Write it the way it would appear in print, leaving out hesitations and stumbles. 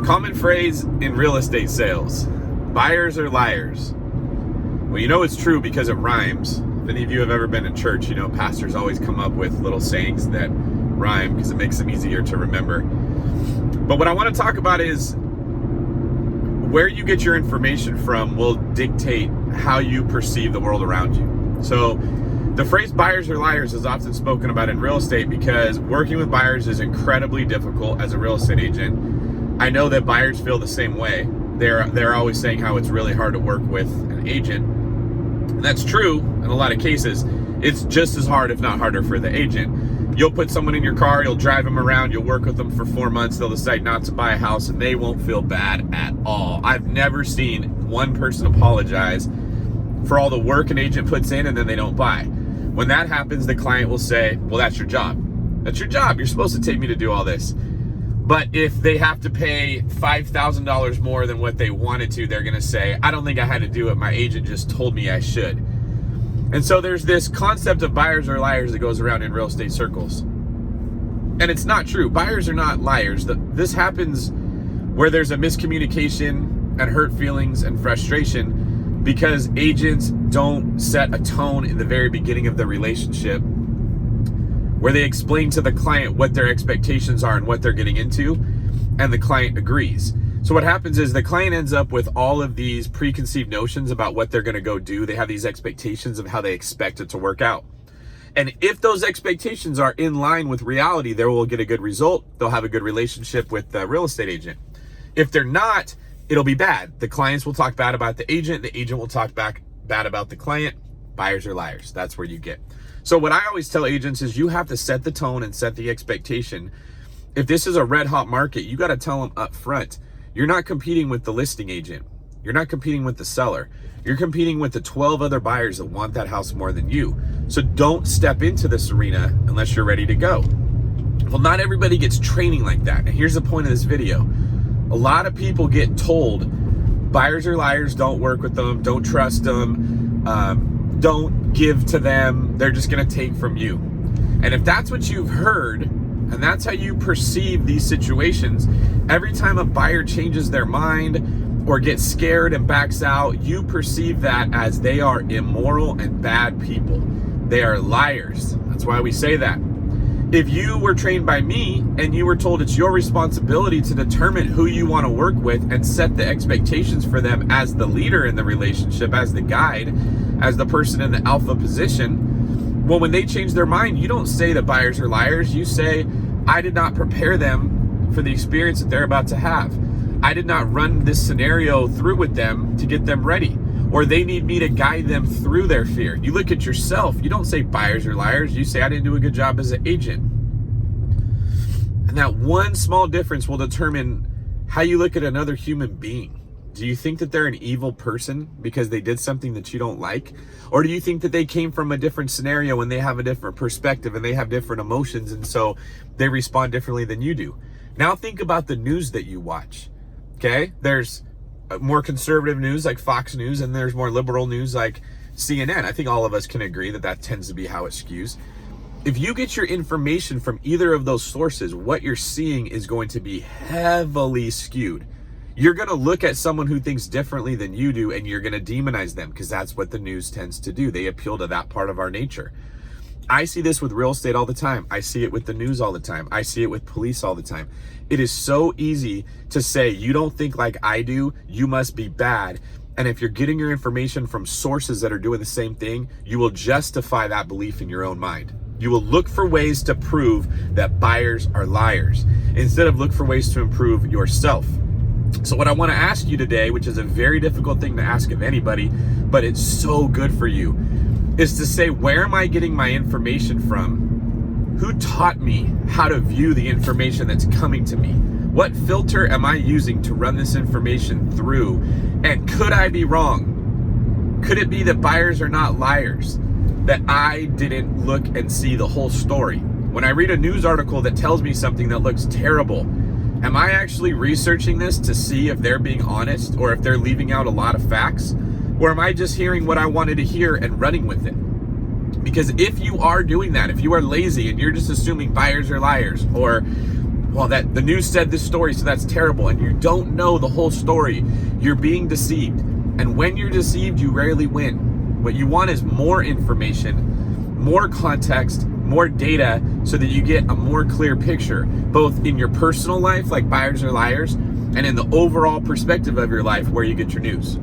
Common phrase in real estate sales: buyers are liars. Well, you know it's true because it rhymes. If any of you have ever been in church, you know pastors always come up with little sayings that rhyme because it makes them easier to remember. But what I want to talk about is where you get your information from will dictate how you perceive the world around you. So the phrase buyers are liars is often spoken about in real estate because working with buyers is incredibly difficult as a real estate agent. I know that buyers feel the same way. They're always saying how it's really hard to work with an agent. And that's true in a lot of cases. It's just as hard, if not harder, for the agent. You'll put someone in your car, you'll drive them around, you'll work with them for 4 months, they'll decide not to buy a house, and they won't feel bad at all. I've never seen one person apologize for all the work an agent puts in and then they don't buy. When that happens, the client will say, well, that's your job. That's your job. You're supposed to take me to do all this. But if they have to pay $5,000 more than what they wanted to, they're going to say, I don't think I had to do it. My agent just told me I should. And so there's this concept of buyers are liars that goes around in real estate circles. And it's not true. Buyers are not liars. This happens where there's a miscommunication and hurt feelings and frustration because agents don't set a tone in the very beginning of the relationship where they explain to the client what their expectations are and what they're getting into, and the client agrees. So what happens is the client ends up with all of these preconceived notions about what they're going to go do. They have these expectations of how they expect it to work out. And if those expectations are in line with reality, they will get a good result. They'll have a good relationship with the real estate agent. If they're not, it'll be bad. The clients will talk bad about the agent will talk bad about the client. Buyers are liars. That's where you get. So what I always tell agents is you have to set the tone and set the expectation. If this is a red hot market, you got to tell them up front, you're not competing with the listing agent. You're not competing with the seller. You're competing with the 12 other buyers that want that house more than you. So don't step into this arena unless you're ready to go. Well, not everybody gets training like that. And here's the point of this video. A lot of people get told buyers are liars, don't work with them, don't trust them, don't give to them, they're just going to take from you. And if that's what you've heard, and that's how you perceive these situations, every time a buyer changes their mind or gets scared and backs out, you perceive that as they are immoral and bad people. They are liars. That's why we say that. If you were trained by me and you were told it's your responsibility to determine who you want to work with and set the expectations for them as the leader in the relationship, as the guide, as the person in the alpha position, well, when they change their mind, you don't say that buyers are liars. You say, I did not prepare them for the experience that they're about to have. I did not run this scenario through with them to get them ready. Or they need me to guide them through their fear. You look at yourself. You don't say buyers are liars. You say I didn't do a good job as an agent. And that one small difference will determine how you look at another human being. Do you think that they're an evil person because they did something that you don't like? Or do you think that they came from a different scenario and they have a different perspective and they have different emotions and so they respond differently than you do? Now think about the news that you watch. Okay? There's more conservative news like Fox News, and there's more liberal news like CNN. I think all of us can agree that that tends to be how it skews. If you get your information from either of those sources, what you're seeing is going to be heavily skewed. You're going to look at someone who thinks differently than you do, and you're going to demonize them because that's what the news tends to do. They appeal to that part of our nature. I see this with real estate all the time. I see it with the news all the time. I see it with police all the time. It is so easy to say, you don't think like I do, you must be bad. And if you're getting your information from sources that are doing the same thing, you will justify that belief in your own mind. You will look for ways to prove that buyers are liars instead of look for ways to improve yourself. So what I want to ask you today, which is a very difficult thing to ask of anybody, but it's so good for you, is to say, where am I getting my information from? Who taught me how to view the information that's coming to me? What filter am I using to run this information through? And could I be wrong? Could it be that buyers are not liars? That I didn't look and see the whole story? When I read a news article that tells me something that looks terrible, am I actually researching this to see if they're being honest or if they're leaving out a lot of facts? Or am I just hearing what I wanted to hear and running with it? Because if you are doing that, if you are lazy and you're just assuming buyers are liars or well, that the news said this story, so that's terrible. And you don't know the whole story. You're being deceived. And when you're deceived, you rarely win. What you want is more information, more context, more data, so that you get a more clear picture, both in your personal life, like Buyers Are Liars, and in the overall perspective of your life, where you get your news.